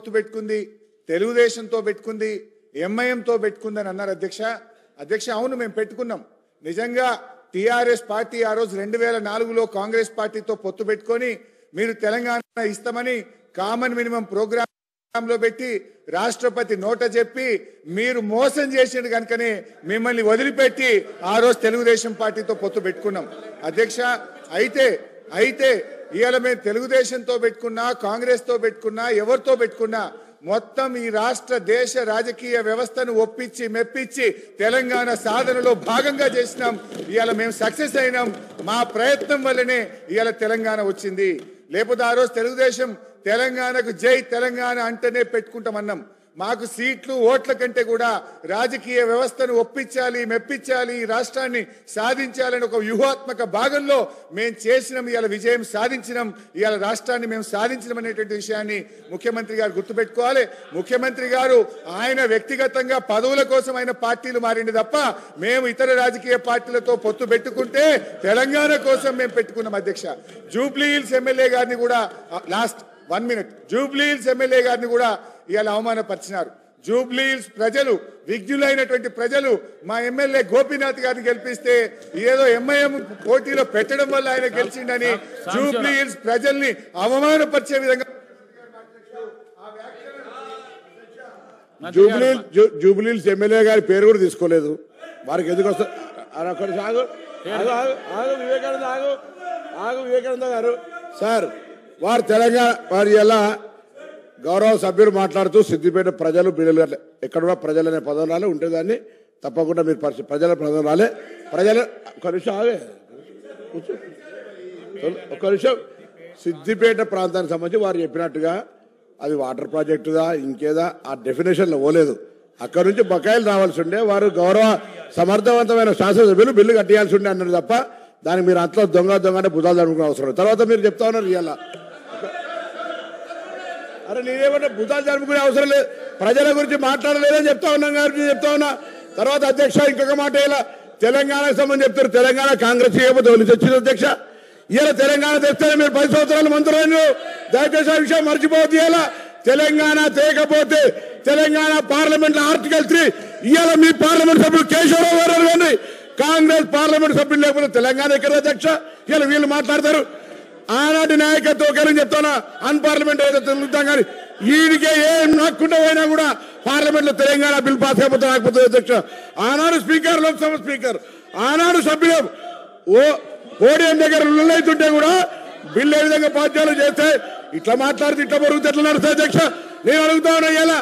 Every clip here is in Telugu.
పెట్టుకుంది, తెలుగుదేశంతో పెట్టుకుంది, ఎంఐఎంతో పెట్టుకుందని అన్నారు అధ్యక్ష. అధ్యక్ష అవును మేము పెట్టుకున్నాం. నిజంగా టీఆర్ఎస్ పార్టీ ఆ రోజు 2004లో కాంగ్రెస్ పార్టీతో పొత్తు పెట్టుకొని మీరు తెలంగాణ ఇస్తామని కామన్ మినిమం ప్రోగ్రామ్ లో పెట్టి రాష్ట్రపతి నోట చెప్పి మీరు మోసం చేసిండు కనుకనే మిమ్మల్ని వదిలిపెట్టి ఆ రోజు తెలుగుదేశం పార్టీతో పొత్తు పెట్టుకున్నాం అధ్యక్ష. అయితే ఇవాళ మేము తెలుగుదేశంతో పెట్టుకున్నా, కాంగ్రెస్ తో పెట్టుకున్నా, ఎవరితో పెట్టుకున్నా మొత్తం ఈ రాష్ట్ర దేశ రాజకీయ వ్యవస్థను ఒప్పించి మెప్పించి తెలంగాణ సాధనలో భాగంగా చేసినాం. ఇవాళ మేము సక్సెస్ అయినాం. మా ప్రయత్నం వల్లనే ఇవాళ తెలంగాణ వచ్చింది. లేకపోతే ఆ రోజు తెలుగుదేశం తెలంగాణకు జై తెలంగాణ అంటేనే పెట్టుకుంటామన్నాం. మాకు సీట్లు ఓట్ల కంటే కూడా రాజకీయ వ్యవస్థను ఒప్పించాలి, మెప్పించాలి, ఈ రాష్ట్రాన్ని సాధించాలని ఒక వ్యూహాత్మక భాగంలో మేము చేసినాం. ఇవాళ విజయం సాధించినాం. ఇవాళ రాష్ట్రాన్ని మేము సాధించడం అనేటువంటి విషయాన్ని ముఖ్యమంత్రి గారు గుర్తుపెట్టుకోవాలి. ముఖ్యమంత్రి గారు ఆయన వ్యక్తిగతంగా పదవుల కోసం ఆయన పార్టీలు మారింది తప్ప మేము ఇతర రాజకీయ పార్టీలతో పొత్తు పెట్టుకుంటే తెలంగాణ కోసం మేము పెట్టుకున్నాం అధ్యక్ష. జూబ్లీ హిల్స్ ఎమ్మెల్యే గారిని కూడా last 1 minute Jubilee hills MLA గారిని కూడా ఇవాళ అవమానపరిచినారు. జూబ్లీ హిల్స్ ప్రజలు, విజ్ఞులైనటువంటి ప్రజలు మా ఎమ్మెల్యే గోపీనాథ్ గారిని గెలిపిస్తే ఏదో ఎంఐఎం పోటీలో పెట్టడం వల్ల ఆయన గెలిచిండని జూబ్లీ హిల్స్ ప్రజల్ని అవమానపరిచే విధంగా జూబ్లీ హిల్స్ ఎమ్మెల్యే గారి పేరు కూడా తీసుకోలేదు. వారికి ఎందుకు వస్తారు? వివేకానంద గారు సార్, వారు తెలంగాణ వారి ఎలా గౌరవ సభ్యులు మాట్లాడుతూ సిద్దిపేట ప్రజలు బిడ్డలు ఎక్కడున్నా ప్రజలు అనే పదం రాలే ఉంటేదాన్ని తప్పకుండా మీరు ప్రజల పదం రాలే. ప్రజల ఒక నిమిషం సిద్దిపేట ప్రాంతానికి సంబంధించి వారు చెప్పినట్టుగా అది వాటర్ ప్రాజెక్టుదా ఇంకేదా ఆ డెఫినేషన్లో పోలేదు. అక్కడి నుంచి బకాయిలు రావాల్సి ఉండే వారు గౌరవ సమర్థవంతమైన శాసనసభ్యులు బిల్లు కట్టియాల్సి ఉండే అన్నారు తప్ప దానికి మీరు అంతలో దొంగ అంటే బుధాలు జరుపుకునే అవసరం. తర్వాత మీరు చెప్తా ఉన్నారు ఇవాళ అరే నేనేమంటే బుధాలు జరుపుకునే అవసరం లేదు, ప్రజల గురించి మాట్లాడలేదని చెప్తా ఉన్నాం గారికి చెప్తా ఉన్నా. తర్వాత అధ్యక్ష ఇంకొక మాట ఇలా తెలంగాణకు సంబంధించి చెప్తారు. తెలంగాణ కాంగ్రెస్ చేయకపోతే వచ్చింది అధ్యక్ష. ఇలా తెలంగాణ తెస్తేనే మీరు 10 సంవత్సరాలు మంత్రులు. దయచేసి ఆ విషయం మర్చిపోవద్దు. ఇలా తెలంగాణ తేకపోతే తెలంగాణ పార్లమెంట్ ఆర్టికల్ 3 ఇవాళ మీ పార్లమెంట్ సభ్యులు కేశవరావు గారు అడగండి. కాంగ్రెస్ పార్లమెంట్ సభ్యులు లేకపోతే తెలంగాణ ఎక్కడ అధ్యక్ష? ఇలా వీళ్ళు మాట్లాడతారు. ఆనాటి నాయకత్వం ఒకరని చెప్తానా అన్పార్లమెంట్ ఏదో తెలుగుతాం కానీ వీడికే ఏం నాకుండా పోయినా కూడా పార్లమెంట్ లో తెలంగాణ బిల్ పాస్ అయిపోతే రాకపోతుంది అధ్యక్ష. ఆనాడు స్పీకర్, లోక్సభ స్పీకర్, ఆనాడు సభ్యులు ఓడిఎం దగ్గర లొల్లైతుంటే కూడా బిల్లు ఏ విధంగా పాస్ చేస్తే ఇట్లా మాట్లాడితే ఇట్లా బరుగుతే ఎట్లా నడుస్తుంది అధ్యక్ష? నేను అడుగుతా ఉన్నా ఇలా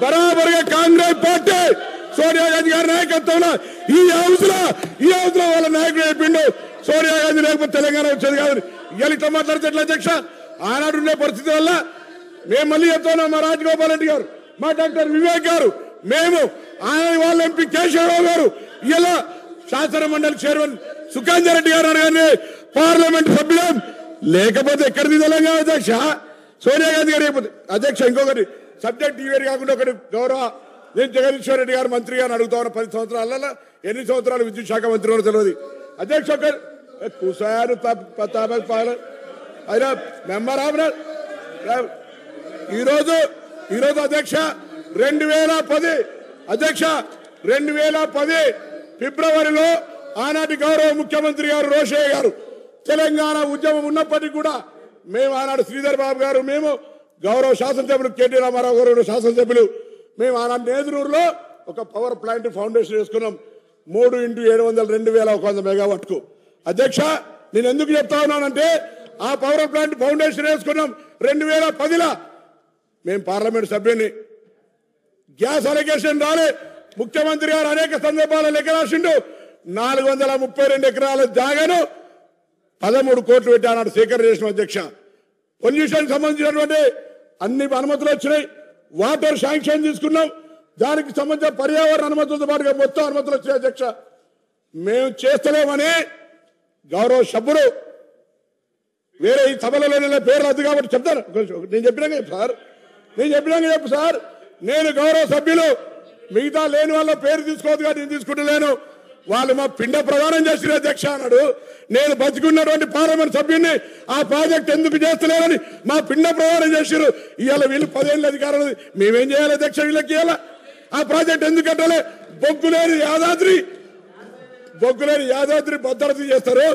బరాబరుగా కాంగ్రెస్ పార్టీ సోనియా గాంధీ గారి నాయకత్వంలో ఈ హౌస్ లో వాళ్ళ నాయకుడు చెప్పిండు సోనియా గాంధీ లేకపోతే తెలంగాణ వచ్చేది కాదు. ఇవాళ ఇట్లా మాట్లాడితే ఎట్లా అధ్యక్ష? ఆనాడు ఉండే పరిస్థితి వల్ల మేము మళ్ళీ చెప్తున్నాం. మా రాజగోపాల్ రెడ్డి గారు, మా డాక్టర్ వివేక్ గారు, మేము ఆయన వాళ్ళ ఎంపీ కేశవరావు గారు, ఇలా శాసన మండలి చైర్మన్ సుఖాంజర్ రెడ్డి గారు అనగానే పార్లమెంట్ సభ్యులం లేకపోతే ఎక్కడిది తెలంగాణ అధ్యక్ష? సోనియా గాంధీ గారు అయిపోతుంది అధ్యక్ష. ఇంకొకటి సబ్జెక్ట్ ఇవేరు కాకుండా ఒకటి గౌరవ నేను జగదీశ్వర్ రెడ్డి గారు మంత్రి గారిని అడుగుతా ఉన్నా. 10 సంవత్సరాలలో ఎన్ని సంవత్సరాలు విద్యుత్ శాఖ మంత్రి కూడా తెలియదు అధ్యక్ష. కుసారు అయినా మెంబర్ ఆఫ్ ఈరోజు అధ్యక్ష 2010 అధ్యక్ష 2010 ఫిబ్రవరిలో ఆనాటి గౌరవ ముఖ్యమంత్రి గారు రోషయ్య గారు తెలంగాణ ఉద్యమం ఉన్నప్పటికీ కూడా మేము ఆనాడు శ్రీధర్ బాబు గారు, మేము గౌరవ శాసనసభ్యులు కేటీ రామారావు గారు శాసనసభ్యులు, మేము ఆనాడు నేదురూరులో ఒక పవర్ ప్లాంట్ ఫౌండేషన్ వేసుకున్నాం 3x700 2100 మెగావాట్కు. అధ్యక్ష నేను ఎందుకు చెప్తా ఉన్నానంటే ఆ పవర్ ప్లాంట్ ఫౌండేషన్ వేసుకున్నాం 2010లో. మేము పార్లమెంట్ సభ్యుని గ్యాస్ అలొకేషన్ రాలే. ముఖ్యమంత్రి గారు అనేక సందర్భాల లెక్క రాసిండు. 432 ఎకరాల జాగాను 13 కోట్లు పెట్టి ఆనాడు సేకరణ చేసిన అధ్యక్ష. పొల్యూషన్ సంబంధించినటువంటి అన్ని అనుమతులు వచ్చినాయి. వాటర్ శాంక్షన్ తీసుకున్నాం. దానికి సంబంధించిన పర్యావరణ అనుమతులతో పాటుగా మొత్తం అనుమతులు వచ్చాయి అధ్యక్ష. మేము చేస్తలేమని గౌరవ సభ్యుడు వేరే ఈ సభలలో పేర్లు వద్దు కాబట్టి చెప్తాను. నేను చెప్పినాక చెప్పు సార్. నేను గౌరవ సభ్యులు మిగతా లేని వాళ్ళ పేరు తీసుకోవద్దు కానీ నేను తీసుకుంటలేను. వాళ్ళు మా పిండ ప్రదానం చేసిన అధ్యక్ష అన్నాడు. నేను బతికున్నటువంటి పార్లమెంట్ సభ్యుని ఆ ప్రాజెక్ట్ ఎందుకు చేస్తలేరని మా పిండ ప్రదానం చేశారు. ఇవాళ వీళ్ళు 10 ఏళ్ళ అధికారం మేమేం చేయాలి అధ్యక్ష? వీళ్ళకి ఇవాళ ఆ ప్రాజెక్ట్ ఎందుకు కట్టాలి? బొగ్గులేని యాదాద్రి భద్రత చేస్తారు.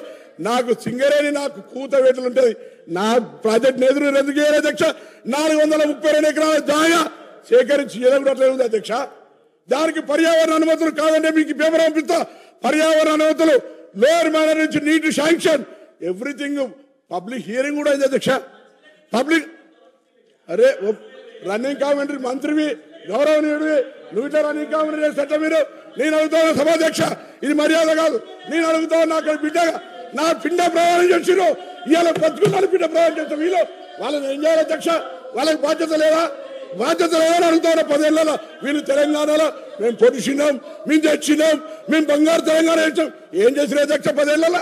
నాకు సింగరేణి నాకు కూత వేటలు ఉంటుంది. నా ప్రాజెక్ట్ ఎదురు ఎందుకు చేయాలి అధ్యక్ష? 432 ఎకరాల జాగా సేకరించి ఎదగట్లేదు ఉంది అధ్యక్ష. దానికి పర్యావరణ అనుమతులు కాదంటే మీకు పేపర్ పంపిస్తా. పర్యావరణ అనుమతులు, లోయర్ మేనర్ నుంచి నీటి శాంక్షన్, ఎవ్రీథింగ్ పబ్లిక్ హియరింగ్ కూడా అయింది అధ్యక్ష. పబ్లిక్ అరే రన్నింగ్ కామెంటరీ మంత్రివి, గౌరవనీయుడివి, నువ్వు ఇట్లా రన్నింగ్ కామెంటరీ చేస్తే మీరు నేను అడుగుతాను సభాధ్యక్ష, ఇది మర్యాద కాదు. నేను అడుగుతాను నాకు బిడ్డగా నా పిండ ప్రయాణం చేసిరు. ఇవాళ బతుకున్నాను పిండ ప్రయాణం చేస్తాం. వీళ్ళు వాళ్ళని ఏం చేయాలి అధ్యక్ష? వాళ్ళకి బాధ్యత లేదా? బాధ్యత లేదని అడుగుతాను. 10 ఏళ్ళలో వీళ్ళు తెలంగాణలో మేము పొడిచినాం, మేము తెచ్చినాం, మేము బంగారు తెలంగాణ ఇచ్చాం. ఏం చేసిన అధ్యక్ష 10 ఏళ్ళలో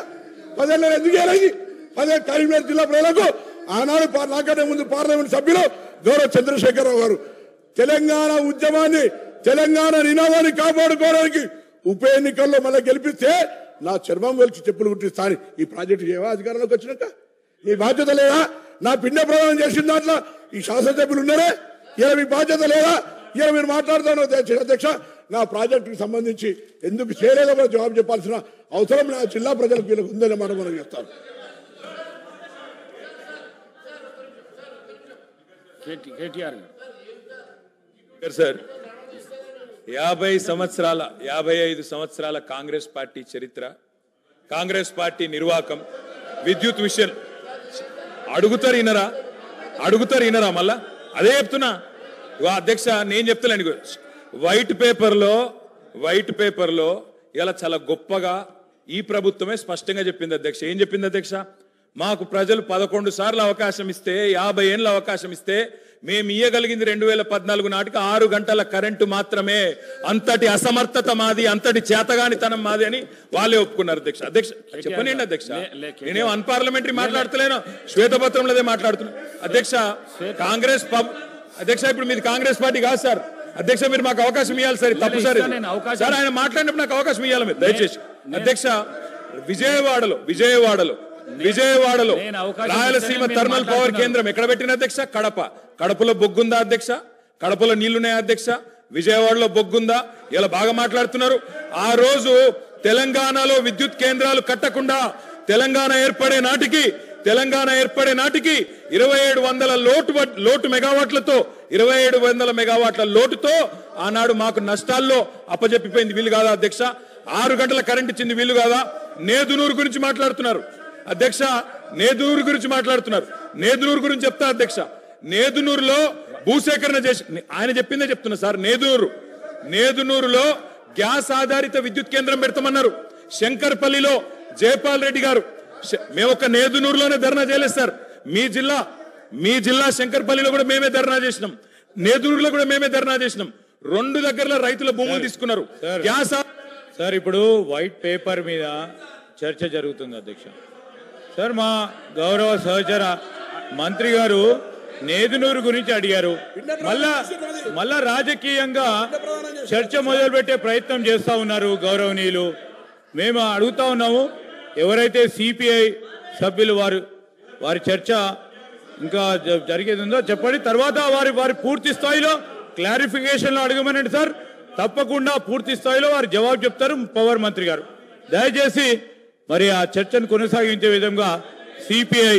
ఎందుకు చేయాలి? 10 కరీంనగర్ జిల్లా ప్రజలకు ఆనాడు నాకంటే ముందు పార్లమెంట్ సభ్యులు గౌరవ చంద్రశేఖరరావు గారు తెలంగాణ ఉద్యమాన్ని, తెలంగాణ నినాదాన్ని కాపాడుకోవడానికి ఉప ఎన్నికల్లో మళ్ళీ గెలిపిస్తే నా చర్మం వెలిచి చెప్పులు కుట్టిస్తాను. ఈ ప్రాజెక్టు చేయవా అధికారంలోకి వచ్చినాక? మీ బాధ్యత లేదా? నా పిండ ప్రదానం చేసిన దాంట్లో ఈ శాసనసభ్యులు ఉన్నారే, ఇలా మీ బాధ్యత లేదా? ఇలా మీరు మాట్లాడుతాను అధ్యక్ష. నా ప్రాజెక్టుకి సంబంధించి ఎందుకు చేయలేదో కూడా జవాబు చెప్పాల్సిన అవసరం నా జిల్లా ప్రజలకు వీళ్ళకి ఉందనే మాట మనం చెప్తాను. సార్ 55 సంవత్సరాల కాంగ్రెస్ పార్టీ చరిత్ర, కాంగ్రెస్ పార్టీ నిర్వాకం, విద్యుత్ విషయం అడుగుతారు ఇనరా మళ్ళా అదే చెప్తున్నా. అధ్యక్ష నేను చెప్తలేను. వైట్ పేపర్లో ఇలా చాలా గొప్పగా ఈ ప్రభుత్వమే స్పష్టంగా చెప్పింది అధ్యక్ష. ఏం చెప్పింది అధ్యక్ష? మాకు ప్రజలు 11 సార్లు అవకాశం ఇస్తే, 50 ఏళ్ళ అవకాశం ఇస్తే మేము ఇయ్యగలిగింది 2014 నాటికి 6 గంటల కరెంటు మాత్రమే. అంతటి అసమర్థత మాది, అంతటి చేతగానితనం మాది అని వాళ్ళే ఒప్పుకున్నారు అధ్యక్ష. చెప్పనండి అధ్యక్ష, నేనేం అన్పార్లమెంటరీ మాట్లాడతలేను, శ్వేతపత్రంలో అదే మాట్లాడుతున్నా అధ్యక్ష. కాంగ్రెస్ అధ్యక్ష ఇప్పుడు మీది కాంగ్రెస్ పార్టీ కాదు సార్. అధ్యక్ష మీరు మాకు అవకాశం ఇవ్వాలి సార్. తప్పు సార్ సార్, ఆయన మాట్లాడినప్పుడు నాకు అవకాశం ఇవ్వాలి మీరు దయచేసి. అధ్యక్ష విజయవాడలో రాయలసీమ థర్మల్ పవర్ కేంద్రం ఎక్కడ పెట్టిన అధ్యక్ష? కడపలో బొగ్గుందా అధ్యక్ష? కడపలో నీళ్లున్నాయా అధ్యక్ష? విజయవాడలో బొగ్గుందా? ఇలా బాగా మాట్లాడుతున్నారు. ఆ రోజు తెలంగాణలో విద్యుత్ కేంద్రాలు కట్టకుండా తెలంగాణ ఏర్పడే నాటికి 2700 లోటు మెగావాట్లతో 2700 మెగావాట్ల లోటుతో ఆనాడు మాకు నష్టాల్లో అప్పజెప్పిపోయింది. వీళ్ళు కాదా అధ్యక్ష? 6 గంటల కరెంట్ ఇచ్చింది వీళ్ళు కాదా? నేదునూరు గురించి మాట్లాడుతున్నారు అధ్యక్ష. నేదునూరు గురించి చెప్తా అధ్యక్ష. నేదునూరులో భూసేకరణ చేసి ఆయన చెప్పిందే చెప్తున్నా సార్. నేదునూరులో గ్యాస్ ఆధారిత విద్యుత్ కేంద్రం పెడతామన్నారు. శంకర్పల్లిలో జయపాల్ రెడ్డి గారు, మేము ఒక నేదునూరులోనే ధర్నా చేయలేదు సార్. మీ జిల్లా శంకర్పల్లిలో కూడా మేమే ధర్నా చేసినాం, నేదునూరులో కూడా మేమే ధర్నా చేసినాం. 2 దగ్గరలో రైతుల భూములు తీసుకున్నారు. గ్యాస్ సార్ ఇప్పుడు వైట్ పేపర్ మీద చర్చ జరుగుతుంది అధ్యక్ష. సార్ మా గౌరవ సహచర మంత్రి గారు నేదునూరు గురించి అడిగారు. మళ్ళా రాజకీయంగా చర్చ మొదలుపెట్టే ప్రయత్నం చేస్తా ఉన్నారు గౌరవనీయులు. మేము అడుగుతా ఉన్నాము, ఎవరైతే సిపిఐ సభ్యులు వారి చర్చ ఇంకా జరిగేది ఉందో చెప్పండి. తర్వాత వారి పూర్తి స్థాయిలో క్లారిఫికేషన్లు అడగమనండి సార్. తప్పకుండా పూర్తి స్థాయిలో వారు జవాబు చెప్తారు పవర్ మంత్రి గారు. దయచేసి మరి ఆ చర్చను కొనసాగించే విధంగా సిపిఐ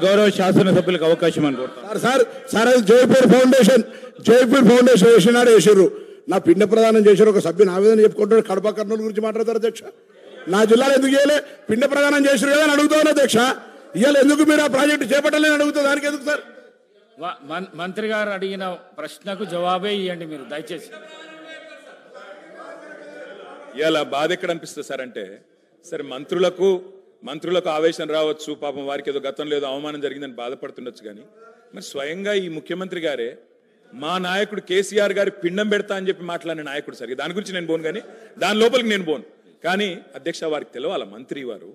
గౌరవ శాసనసభ్యులకు అవకాశం అనుకుంటారు. సార్ అది జైపూర్ ఫౌండేషన్ వేసారు. నా పిండ ప్రదానం చేశారు. ఒక సభ్యుని ఆవేదన చెప్పుకుంటాడు. కడప కర్నూలు గురించి మాట్లాడతారు అధ్యక్ష. నా జిల్లాలో ఎందుకు చేయలే? పిండ ప్రదానం చేశారు కదా అని అడుగుతాను అధ్యక్ష. ఇవాళ ఎందుకు మీరు ఆ ప్రాజెక్టు చేపట్టలేని అడుగుతా, దానికి ఎందుకు సార్? మంత్రి గారు అడిగిన ప్రశ్నకు జవాబే ఇవ్వండి మీరు దయచేసి. ఇలా బాధ ఎక్కడ అనిపిస్తుంది సార్ అంటే, సరే మంత్రులకు ఆవేశం రావచ్చు, పాపం వారికి ఏదో గతంలో ఏదో అవమానం జరిగిందని బాధపడుతుండొచ్చు. కానీ మరి స్వయంగా ఈ ముఖ్యమంత్రి గారే మా నాయకుడు కేసీఆర్ గారి పిండం పెడతా అని చెప్పి మాట్లాడిన నాయకుడు సార్. దాని గురించి నేను పోను, కానీ దాని లోపలికి నేను పోను. కానీ అధ్యక్ష వారికి తెలవాలా,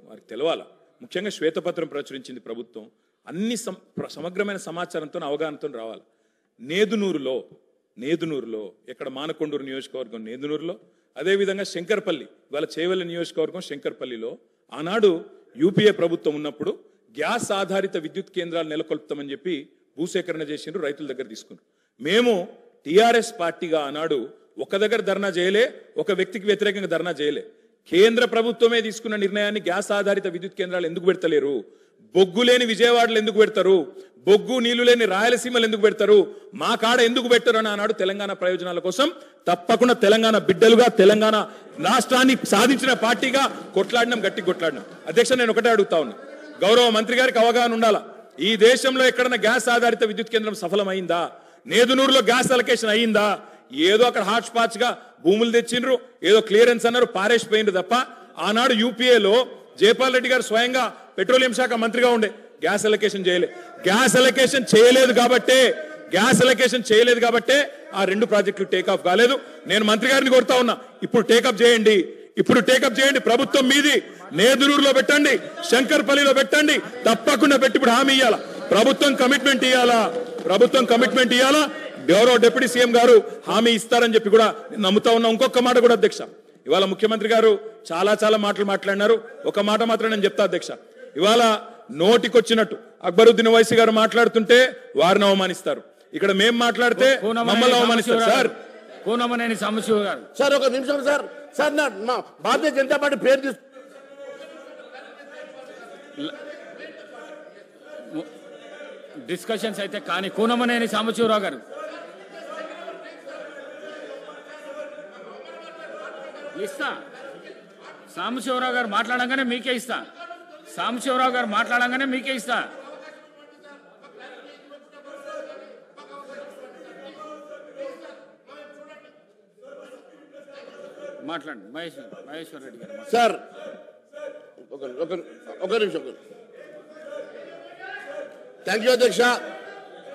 వారికి తెలవాలా. ముఖ్యంగా శ్వేతపత్రం ప్రచురించింది ప్రభుత్వం. అన్ని సమగ్రమైన సమాచారంతో అవగాహనతో రావాలి. నేదునూరులో ఇక్కడ మానకొండూరు నియోజకవర్గం నేదునూరులో అదేవిధంగా శంకర్పల్లి, వాళ్ళ చేవెళ్ల నియోజకవర్గం శంకర్పల్లిలో ఆనాడు యూపీఏ ప్రభుత్వం ఉన్నప్పుడు గ్యాస్ ఆధారిత విద్యుత్ కేంద్రాలు నెలకొల్పుతామని చెప్పి భూసేకరణ చేసిండ్రు, రైతుల దగ్గర తీసుకున్నారు. మేము టీఆర్ఎస్ పార్టీగా ఆనాడు ఒక దగ్గర ధర్నా చేయలే, ఒక వ్యక్తికి వ్యతిరేకంగా ధర్నా చేయలే. కేంద్ర ప్రభుత్వమే తీసుకున్న నిర్ణయాన్ని గ్యాస్ ఆధారిత విద్యుత్ కేంద్రాలు ఎందుకు పెడతలేరు, బొగ్గు లేని విజయవాడలో ఎందుకు పెడతారు, బొగ్గు నీళ్లు లేని రాయలసీమలు ఎందుకు పెడతారు, మా కాడ ఎందుకు పెట్టరు అని ఆనాడు తెలంగాణ ప్రయోజనాల కోసం తప్పకుండా తెలంగాణ బిడ్డలుగా తెలంగాణ రాష్ట్రాన్ని సాధించిన పార్టీగా కొట్లాడినాం, గట్టి కొట్లాడినాం. అధ్యక్ష, నేను ఒకటే అడుగుతా ఉన్నా, గౌరవ మంత్రి గారికి అవగాహన ఉండాలా. ఈ దేశంలో ఎక్కడన్నా గ్యాస్ ఆధారిత విద్యుత్ కేంద్రం సఫలమైందా? నేదునూరులో గ్యాస్ అలొకేషన్ అయ్యిందా? ఏదో అక్కడ హాట్ స్పాట్స్ గా భూములు తెచ్చిండ్రు, ఏదో క్లియరెన్స్ అన్నారు, పారేసిపోయిండ్రు తప్ప ఆనాడు యూపీఏలో జయపాల్ రెడ్డి గారు స్వయంగా పెట్రోలియం శాఖ మంత్రిగా ఉండే గ్యాస్ అలొకేషన్ చేయలే. గ్యాస్ అలొకేషన్ చేయలేదు కాబట్టే ఆ 2 ప్రాజెక్టులు టేకాఫ్ కాలేదు. నేను మంత్రి గారిని కోరుతా ఉన్నా, ఇప్పుడు టేకప్ చేయండి. ప్రభుత్వం మీది, నేదునూరులో పెట్టండి, శంకర్పల్లిలో పెట్టండి, తప్పకుండా పెట్టి ఇప్పుడు హామీ ఇవ్వాలా. ప్రభుత్వం కమిట్మెంట్ ఇవ్వాలా. గౌరవ డిప్యూటీ సీఎం గారు హామీ ఇస్తారని చెప్పి కూడా నమ్ముతా ఉన్నా. ఇంకొక మాట కూడా అధ్యక్ష, ఇవాళ ముఖ్యమంత్రి గారు చాలా మాటలు మాట్లాడినారు. ఒక మాట మాత్రం నేను చెప్తా అధ్యక్ష, ఇవాళ నోటికొచ్చినట్టు అక్బరుద్దీన్ ఓవైసీ గారు మాట్లాడుతుంటే వారిని అవమానిస్తారు, ఇక్కడ మేం మాట్లాడితే మమ్మల్ని అవమానిస్తారు. సార్ కూనమనేని సాంబశివ గారు, సార్ ఒక నిమిషం సార్. మా భారతీయ జనతా పార్టీ పేరు తీసుకు డిస్కషన్స్ అయితే కానీ కూనమనేని సాంబశివరావు గారు ఇస్తా. సాంబశివరావు గారు మాట్లాడంగానే మీకే ఇస్తా. మాట్లాడండి మహేశ్వర్ రెడ్డి గారు. సార్ ఒక నిమిషం. థ్యాంక్ యూ అధ్యక్ష.